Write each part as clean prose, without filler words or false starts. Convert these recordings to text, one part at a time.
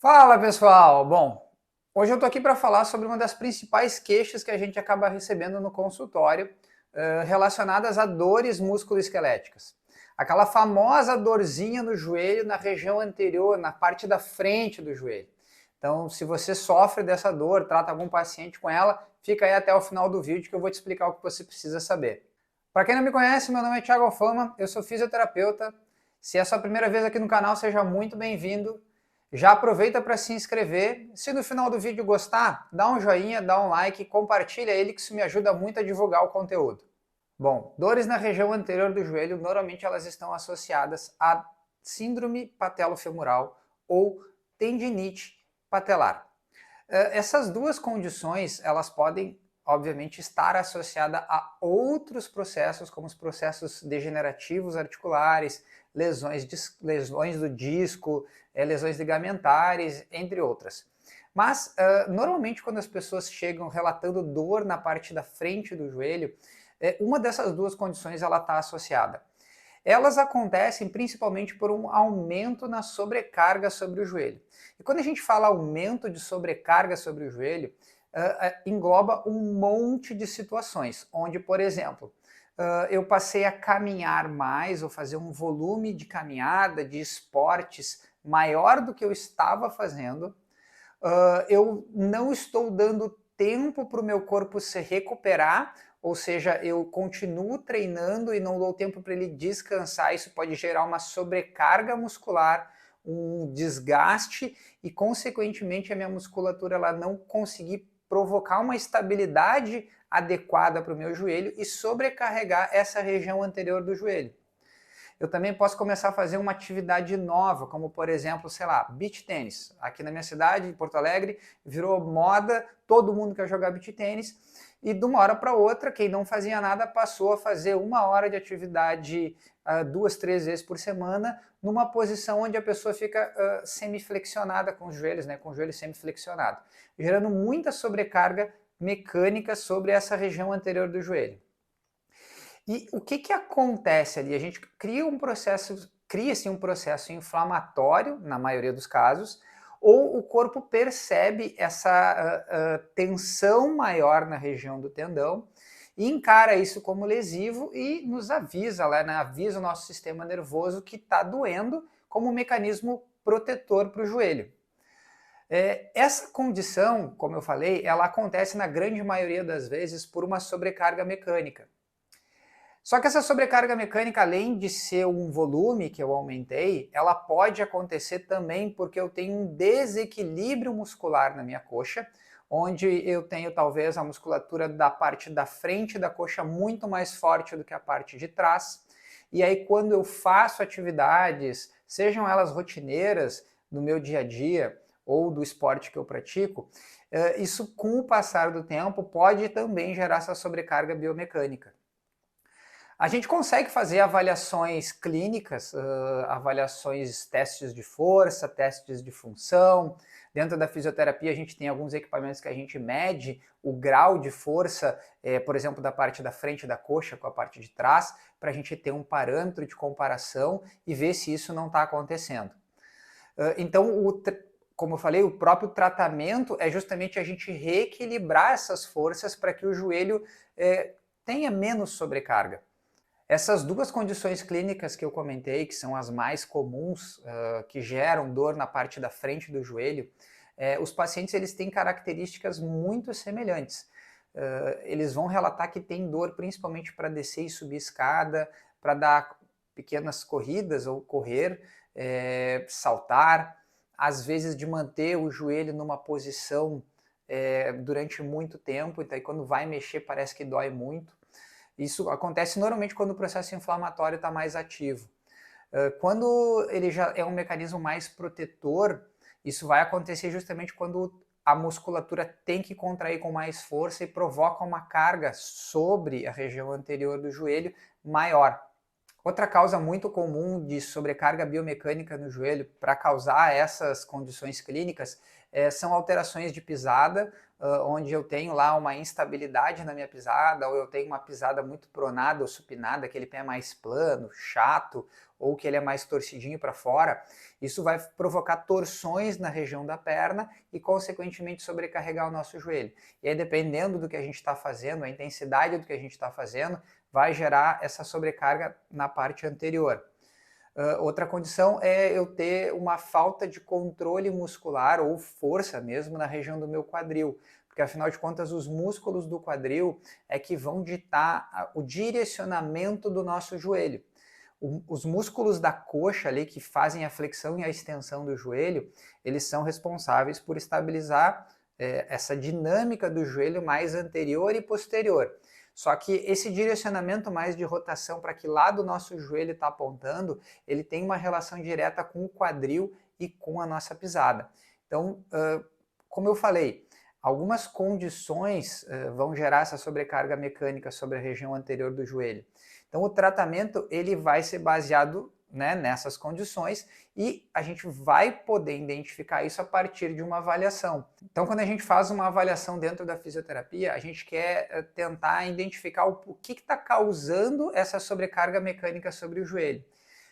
Fala pessoal! Bom, hoje eu tô aqui para falar sobre uma das principais queixas que a gente acaba recebendo no consultório, relacionadas a dores musculoesqueléticas. Aquela famosa dorzinha no joelho, na região anterior, na parte da frente do joelho. Então, se você sofre dessa dor, trata algum paciente com ela, fica aí até o final do vídeo que eu vou te explicar o que você precisa saber. Para quem não me conhece, meu nome é Thiago Alfama, eu sou fisioterapeuta. Se é a sua primeira vez aqui no canal, seja muito bem-vindo. Já aproveita para se inscrever. Se no final do vídeo gostar, dá um joinha, dá um like, compartilha ele que isso me ajuda muito a divulgar o conteúdo. Bom, dores na região anterior do joelho, normalmente elas estão associadas a síndrome patelofemoral ou tendinite patelar. Essas duas condições, elas podem, obviamente, estar associadas a outros processos, como os processos degenerativos articulares, lesões do disco, lesões ligamentares, entre outras. Mas, normalmente, quando as pessoas chegam relatando dor na parte da frente do joelho, uma dessas duas condições ela está associada. Elas acontecem principalmente por um aumento na sobrecarga sobre o joelho. E quando a gente fala aumento de sobrecarga sobre o joelho, engloba um monte de situações, onde, por exemplo, eu passei a caminhar mais ou fazer um volume de caminhada, de esportes maior do que eu estava fazendo, eu não estou dando tempo para o meu corpo se recuperar, ou seja, eu continuo treinando e não dou tempo para ele descansar, isso pode gerar uma sobrecarga muscular, um desgaste e, consequentemente, a minha musculatura ela não conseguir provocar uma estabilidade adequada para o meu joelho e sobrecarregar essa região anterior do joelho. Eu também posso começar a fazer uma atividade nova, como por exemplo, sei lá, beach tênis. Aqui na minha cidade, em Porto Alegre, virou moda, todo mundo quer jogar beach tênis, e de uma hora para outra, quem não fazia nada passou a fazer 1 hora de atividade 2, 3 vezes por semana, numa posição onde a pessoa fica semiflexionada com os joelhos, né, com o joelho semiflexionado, gerando muita sobrecarga mecânica sobre essa região anterior do joelho. E o que acontece ali? A gente cria-se um processo inflamatório, na maioria dos casos, ou o corpo percebe essa tensão maior na região do tendão e encara isso como lesivo e nos avisa, né, avisa o nosso sistema nervoso que está doendo como um mecanismo protetor para o joelho. Essa condição, como eu falei, ela acontece na grande maioria das vezes por uma sobrecarga mecânica. Só que essa sobrecarga mecânica, além de ser um volume que eu aumentei, ela pode acontecer também porque eu tenho um desequilíbrio muscular na minha coxa, onde eu tenho talvez a musculatura da parte da frente da coxa muito mais forte do que a parte de trás. E aí quando eu faço atividades, sejam elas rotineiras do meu dia a dia ou do esporte que eu pratico, isso com o passar do tempo pode também gerar essa sobrecarga biomecânica. A gente consegue fazer avaliações clínicas, avaliações, testes de força, testes de função. Dentro da fisioterapia a gente tem alguns equipamentos que a gente mede o grau de força, por exemplo, da parte da frente da coxa com a parte de trás, para a gente ter um parâmetro de comparação e ver se isso não está acontecendo. Então, como eu falei, o próprio tratamento é justamente a gente reequilibrar essas forças para que o joelho tenha menos sobrecarga. Essas duas condições clínicas que eu comentei, que são as mais comuns, que geram dor na parte da frente do joelho, os pacientes eles têm características muito semelhantes. Eles vão relatar que tem dor principalmente para descer e subir escada, para dar pequenas corridas ou correr, saltar, às vezes de manter o joelho numa posição durante muito tempo, então aí quando vai mexer parece que dói muito. Isso acontece normalmente quando o processo inflamatório está mais ativo. Quando ele já é um mecanismo mais protetor, isso vai acontecer justamente quando a musculatura tem que contrair com mais força e provoca uma carga sobre a região anterior do joelho maior. Outra causa muito comum de sobrecarga biomecânica no joelho para causar essas condições clínicas são alterações de pisada, onde eu tenho lá uma instabilidade na minha pisada, ou eu tenho uma pisada muito pronada ou supinada, aquele pé mais plano, chato, ou que ele é mais torcidinho para fora. Isso vai provocar torções na região da perna e, consequentemente, sobrecarregar o nosso joelho. E aí, dependendo do que a gente está fazendo, a intensidade do que a gente está fazendo, vai gerar essa sobrecarga na parte anterior. Outra condição é eu ter uma falta de controle muscular ou força mesmo na região do meu quadril, porque afinal de contas os músculos do quadril é que vão ditar o direcionamento do nosso joelho. Os músculos da coxa ali que fazem a flexão e a extensão do joelho, eles são responsáveis por estabilizar essa dinâmica do joelho mais anterior e posterior. Só que esse direcionamento mais de rotação para que lado o nosso joelho está apontando, ele tem uma relação direta com o quadril e com a nossa pisada. Então, como eu falei, algumas condições vão gerar essa sobrecarga mecânica sobre a região anterior do joelho. Então, o tratamento ele vai ser baseado, né, nessas condições e a gente vai poder identificar isso a partir de uma avaliação. Então, quando a gente faz uma avaliação dentro da fisioterapia, a gente quer tentar identificar o que está causando essa sobrecarga mecânica sobre o joelho.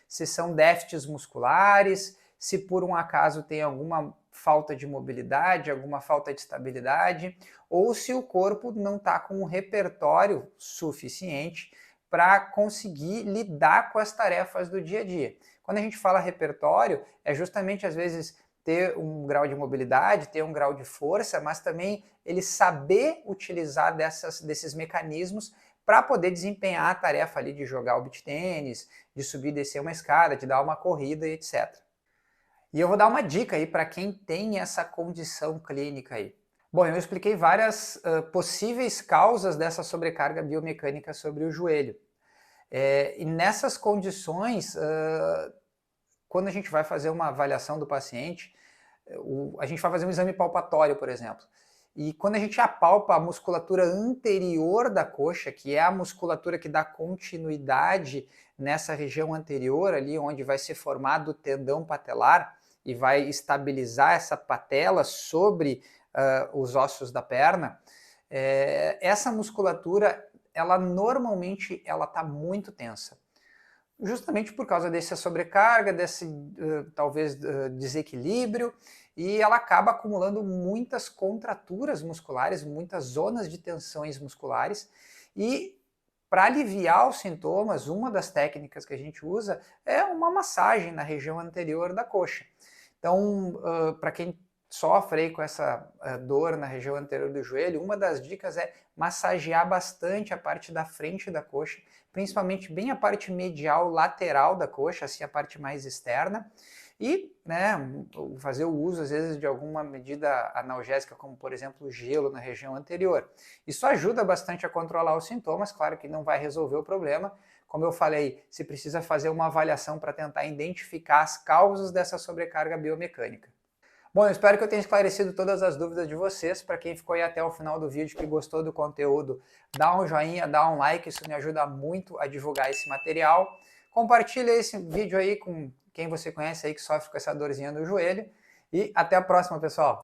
Se são déficits musculares, se por um acaso tem alguma falta de mobilidade, alguma falta de estabilidade, ou se o corpo não está com um repertório suficiente para conseguir lidar com as tarefas do dia a dia. Quando a gente fala repertório, é justamente às vezes ter um grau de mobilidade, ter um grau de força, mas também ele saber utilizar desses mecanismos para poder desempenhar a tarefa ali de jogar o beach tênis, de subir e descer uma escada, de dar uma corrida e etc. E eu vou dar uma dica aí para quem tem essa condição clínica aí. Bom, eu expliquei várias possíveis causas dessa sobrecarga biomecânica sobre o joelho. E nessas condições, quando a gente vai fazer uma avaliação do paciente, a gente vai fazer um exame palpatório, por exemplo. E quando a gente apalpa a musculatura anterior da coxa, que é a musculatura que dá continuidade nessa região anterior, ali onde vai ser formado o tendão patelar e vai estabilizar essa patela sobre os ossos da perna, essa musculatura, ela normalmente está muito tensa. Justamente por causa dessa sobrecarga, desse talvez desequilíbrio, e ela acaba acumulando muitas contraturas musculares, muitas zonas de tensões musculares, e para aliviar os sintomas, uma das técnicas que a gente usa é uma massagem na região anterior da coxa. Então, para quem sofre aí com essa dor na região anterior do joelho, uma das dicas é massagear bastante a parte da frente da coxa, principalmente bem a parte medial lateral da coxa, assim a parte mais externa, e fazer o uso às vezes de alguma medida analgésica, como por exemplo o gelo na região anterior. Isso ajuda bastante a controlar os sintomas, claro que não vai resolver o problema. Como eu falei, se precisa fazer uma avaliação para tentar identificar as causas dessa sobrecarga biomecânica. Bom, eu espero que eu tenha esclarecido todas as dúvidas de vocês. Para quem ficou aí até o final do vídeo, que gostou do conteúdo, dá um joinha, dá um like, isso me ajuda muito a divulgar esse material. Compartilha esse vídeo aí com quem você conhece aí que sofre com essa dorzinha no joelho. E até a próxima, pessoal!